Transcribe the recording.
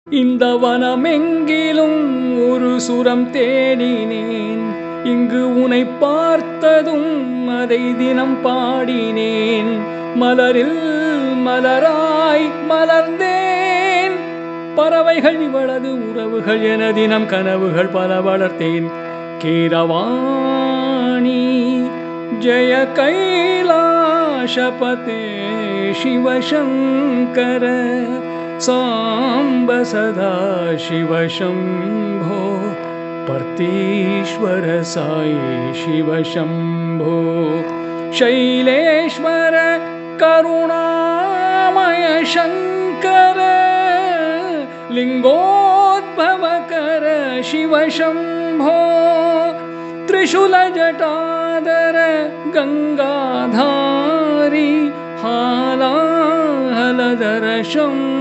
இந்த வனமெங்கிலும் ஒரு சுரம் தேடினேன். இங்கு உனை பார்த்ததும் அதை தினம் பாடினேன். மலரில் மலராய் மலர்ந்தேன். பறவைகள் இவளது உறவுகள் என தினம் கனவுகள் பல வளர்த்தேன். கீரவாணி ஜெய கைலாசபதே शिवशङ्कर साम्ब सदा शिव शम्भो पर्तीश्वर साई शिव शम्भो शैलेश्वर करुणामय शङ्कर लिङ्गोद्भवकर शिव शम्भो त्रिशूलजटाधर गङ्गाधारी हालाहलधर शम्भो